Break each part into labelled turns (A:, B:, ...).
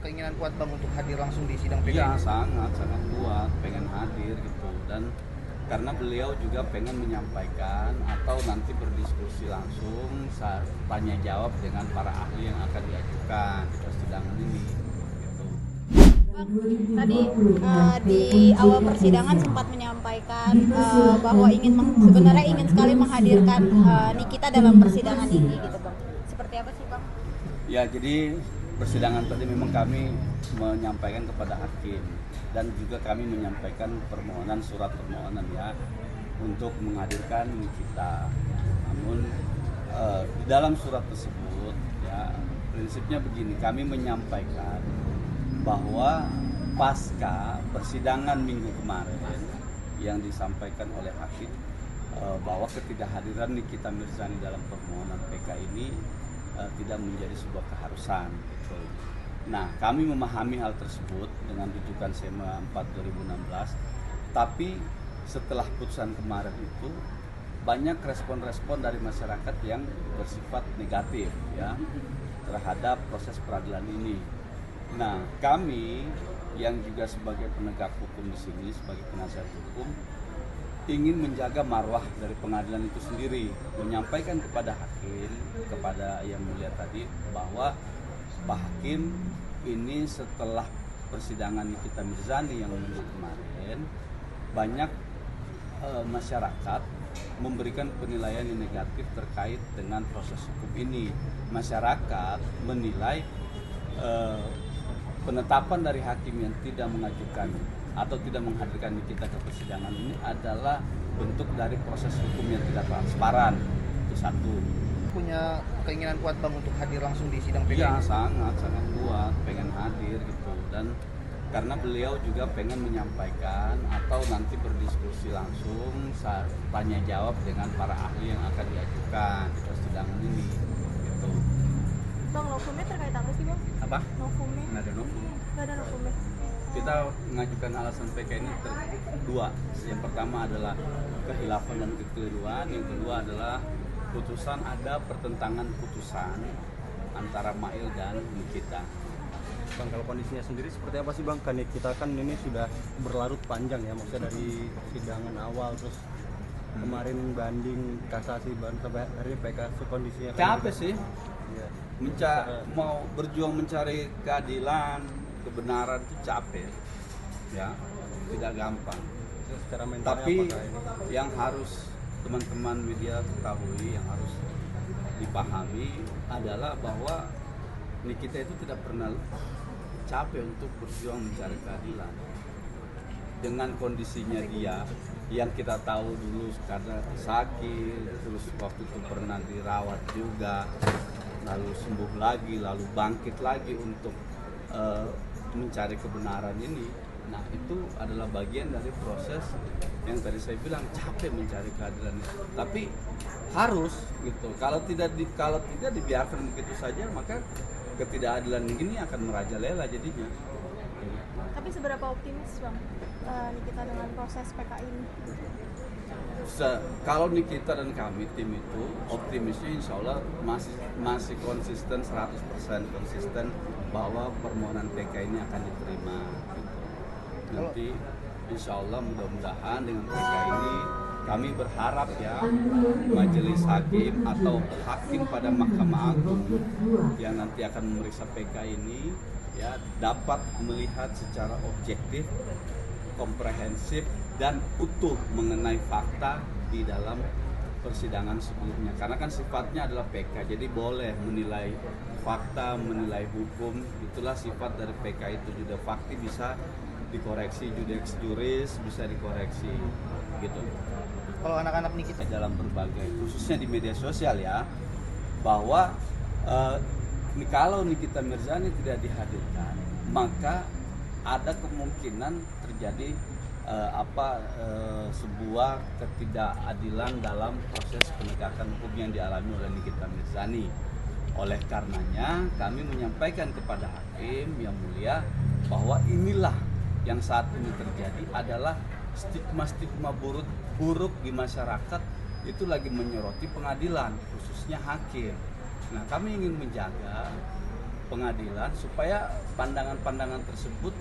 A: keinginan kuat Bang untuk hadir langsung di sidang PK
B: Iya,
A: ini?
B: sangat kuat, pengen hadir gitu. Dan karena beliau juga pengen menyampaikan atau nanti berdiskusi langsung saat tanya jawab dengan para ahli yang akan diajukan di persidangan ini gitu.
C: Tadi di awal persidangan sempat menyampaikan bahwa sebenarnya ingin sekali menghadirkan Nikita dalam persidangan ini gitu Bang. Seperti apa sih Bang?
B: Ya, jadi persidangan tadi memang kami menyampaikan kepada hakim dan juga kami menyampaikan surat permohonan ya untuk menghadirkan Nikita. Namun di dalam surat tersebut ya prinsipnya begini, kami menyampaikan bahwa pasca persidangan minggu kemarin yang disampaikan oleh hakim bahwa ketidakhadiran Nikita Mirzani dalam permohonan PK ini tidak menjadi sebuah keharusan gitu. Nah, kami memahami hal tersebut dengan rujukan SEMA 4 2016. Tapi setelah putusan kemarin itu banyak respon-respon dari masyarakat yang bersifat negatif ya terhadap proses peradilan ini. Nah, kami yang juga sebagai penegak hukum di sini, sebagai penasihat hukum, ingin menjaga marwah dari pengadilan itu sendiri, menyampaikan kepada hakim, kepada yang mulia tadi, bahwa Pak Hakim ini setelah persidangan Nikita Mirzani yang minggu kemarin, banyak masyarakat memberikan penilaian yang negatif terkait dengan proses hukum ini. Masyarakat menilai penetapan dari hakim yang tidak mengajukan atau tidak menghadirkan Nikita ke persidangan ini adalah bentuk dari proses hukum yang tidak transparan. Itu satu.
A: Punya keinginan kuat Bang untuk hadir langsung di sidang PK
B: Iya,
A: ini?
B: sangat kuat, pengen hadir gitu. Dan karena beliau juga pengen menyampaikan atau nanti berdiskusi langsung saat tanya jawab dengan para ahli yang akan diajukan di persidangan ini gitu.
C: Bang, novumnya terkait apa sih Bang?
B: Apa?
C: Novumnya?
B: Nggak ada novum.
C: Nggak ada novumnya.
B: Kita mengajukan alasan PK ini dua. Yang pertama adalah kehilafan dan kekeliruan. Yang kedua adalah putusan ada pertentangan putusan antara Mail dan Nikita.
D: Bang, kalau kondisinya sendiri seperti apa sih Bang? Kan kita kan ini sudah berlarut panjang ya, maksudnya dari sidangan awal terus kemarin banding kasasi sampai hari ini PK kondisinya
B: Capek sih,
D: ya.
B: mau berjuang mencari keadilan, kebenaran itu capek, ya tidak gampang.
D: Secara mental
B: Tapi
D: apakah ini
B: yang harus teman-teman media ketahui, yang harus dipahami adalah bahwa Nikita itu tidak pernah capek untuk berjuang mencari keadilan. Dengan kondisinya dia yang kita tahu dulu karena sakit, terus waktu itu pernah dirawat juga, lalu sembuh lagi, lalu bangkit lagi untuk mencari kebenaran ini. Nah, itu adalah bagian dari proses yang tadi saya bilang capek mencari keadilan. Tapi harus gitu. Kalau tidak dibiarkan begitu saja, maka ketidakadilan ini akan merajalela jadinya.
C: Tapi seberapa optimis Bang Nikita dengan proses PK ini?
B: Kalau Nikita dan kami tim itu optimisnya insya Allah masih konsisten 100% konsisten bahwa permohonan PK ini akan diterima gitu. Nanti insya Allah mudah-mudahan dengan PK ini kami berharap ya majelis hakim atau hakim pada Mahkamah Agung yang nanti akan memeriksa PK ini ya dapat melihat secara objektif, komprehensif dan utuh mengenai fakta di dalam persidangan sebelumnya. Karena kan sifatnya adalah PK, jadi boleh menilai fakta, menilai hukum, itulah sifat dari PK itu. Juga fakti bisa dikoreksi, judex juris bisa dikoreksi gitu.
A: Kalau anak-anak Nikita
B: Dalam berbagai, khususnya di media sosial ya, bahwa kalau Nikita Mirzani tidak dihadirkan, maka ada kemungkinan terjadi sebuah ketidakadilan dalam proses penegakan hukum yang dialami oleh Nikita Mirzani. Oleh karenanya kami menyampaikan kepada hakim yang mulia bahwa inilah yang saat ini terjadi adalah stigma-stigma buruk di masyarakat itu lagi menyoroti pengadilan, khususnya hakim. Nah, kami ingin menjaga pengadilan supaya pandangan-pandangan tersebut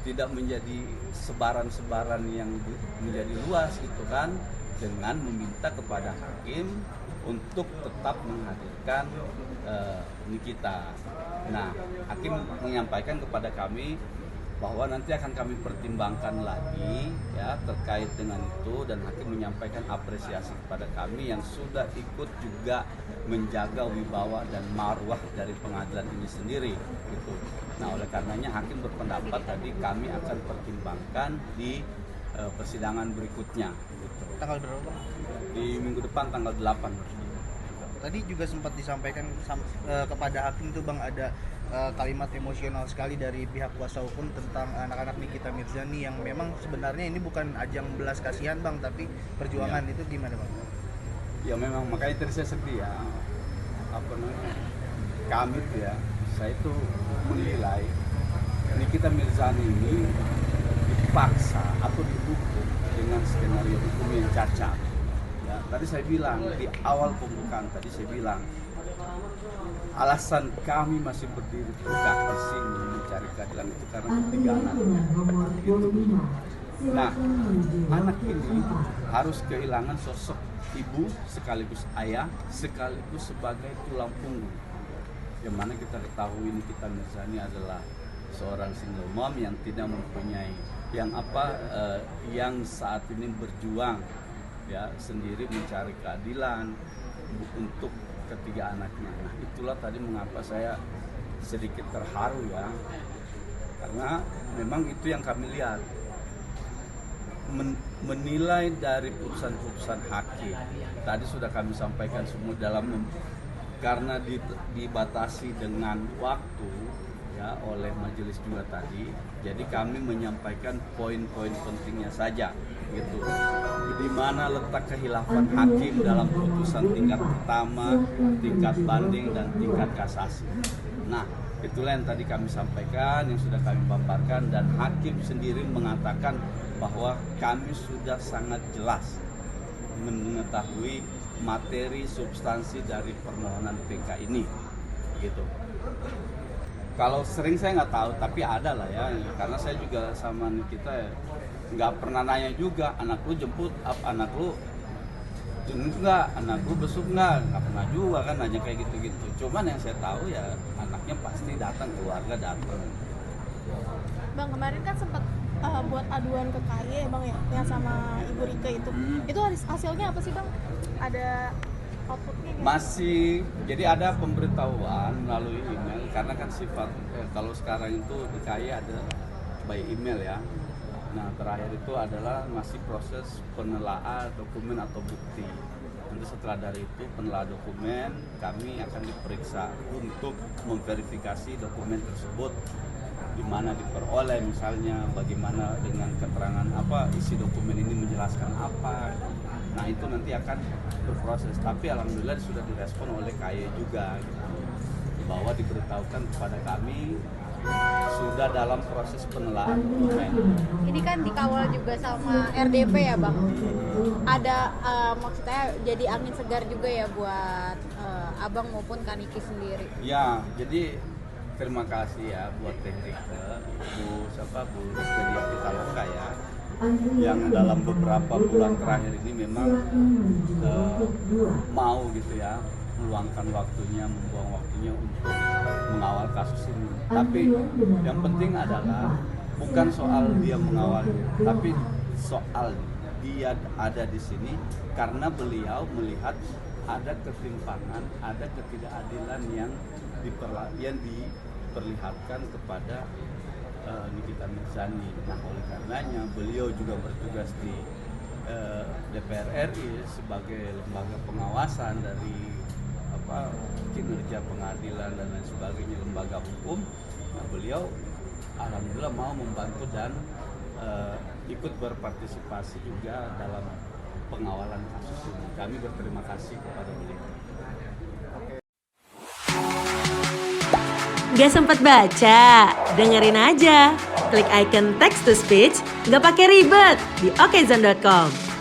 B: tidak menjadi sebaran-sebaran yang menjadi luas gitu kan, dengan meminta kepada hakim untuk tetap menghadirkan Nikita. Nah, hakim menyampaikan kepada kami bahwa nanti akan kami pertimbangkan lagi ya terkait dengan itu, dan hakim menyampaikan apresiasi kepada kami yang sudah ikut juga menjaga wibawa dan marwah dari pengadilan ini sendiri gitu. Nah, oleh karenanya hakim berpendapat tadi kami akan pertimbangkan di persidangan berikutnya gitu.
A: Tanggal berapa?
B: Di minggu depan tanggal 8.
A: Tadi juga sempat disampaikan kepada hakim itu Bang, ada kalimat emosional sekali dari pihak kuasa hukum tentang anak-anak Nikita Mirzani yang memang sebenarnya ini bukan ajang belas kasihan Bang, tapi perjuangan. Itu gimana Bang?
B: Ya memang makanya tadi saya sedih ya, apa namanya, kami tuh ya, saya itu menilai Nikita Mirzani ini dipaksa atau dihukum dengan skenario hukum yang cacat. Ya, tadi saya bilang di awal pembukaan tadi saya bilang alasan kami masih berdiri tegak di sini mencari keadilan itu karena ketiga anak gitu. Nah, anak ini harus kehilangan sosok ibu sekaligus ayah sekaligus sebagai tulang punggung. Yang mana kita ketahui Nikita Mirzani adalah seorang single mom yang tidak mempunyai yang saat ini berjuang ya sendiri mencari keadilan untuk ketiga anaknya. Nah, itulah tadi mengapa saya sedikit terharu ya, karena memang itu yang kami lihat, menilai dari putusan-putusan hakim. Tadi sudah kami sampaikan semua karena dibatasi dengan waktu ya oleh majelis juga tadi, jadi kami menyampaikan poin-poin pentingnya saja gitu. Di mana letak kehilafan hakim dalam putusan tingkat pertama, tingkat banding dan tingkat kasasi. Nah, itulah yang tadi kami sampaikan, yang sudah kami paparkan, dan hakim sendiri mengatakan bahwa kami sudah sangat jelas mengetahui materi substansi dari permohonan PK ini gitu. Kalau sering saya nggak tahu, tapi ada lah ya, karena saya juga sama Nikita ya, nggak pernah nanya juga, anak lu jemput, anak lu jenguk nggak, anak lu besuk nggak pernah juga kan nanya kayak gitu-gitu. Cuman yang saya tahu ya anaknya pasti datang, keluarga datang.
E: Bang, kemarin kan sempat buat aduan ke KY ya Bang ya, yang sama Ibu Rika itu. Itu hasilnya apa sih Bang? Ada outputnya gitu?
B: Masih, jadi ada pemberitahuan melalui email, karena kan sifat kalau sekarang itu di KY ada by email ya. Nah, terakhir itu adalah masih proses penelaah dokumen atau bukti. Nanti setelah dari itu penelaah dokumen, kami akan diperiksa untuk memverifikasi dokumen tersebut, di mana diperoleh, misalnya bagaimana dengan keterangan apa isi dokumen ini menjelaskan apa. Nah, itu nanti akan berproses. Tapi alhamdulillah sudah direspon oleh KY juga gitu, bahwa diberitahukan kepada kami sudah dalam proses penelaahan dokumen.
C: Ini kan dikawal juga sama RDP ya Bang. Ada maksudnya jadi angin segar juga ya buat Abang maupun Kaniki sendiri.
B: Ya, jadi terima kasih ya buat Teknik Bu Rizky Pitaloka ya, yang dalam beberapa bulan terakhir ini memang mau gitu ya meluangkan waktunya, membuang waktunya untuk mengawal kasus ini. Tapi yang penting adalah bukan soal dia mengawal, tapi soal dia ada di sini karena beliau melihat ada ketimpangan, ada ketidakadilan yang diperlihatkan kepada Nikita Mirzani. Nah, oleh karenanya beliau juga bertugas di DPR RI sebagai lembaga pengawasan dari kinerja pengadilan dan lain sebagainya, lembaga hukum. Nah, beliau alhamdulillah mau membantu dan ikut berpartisipasi juga dalam pengawalan kasus ini. Kami berterima kasih kepada beliau.
F: Gak sempat baca? Dengerin aja. Klik icon text to speech, gak pakai ribet di okezone.com.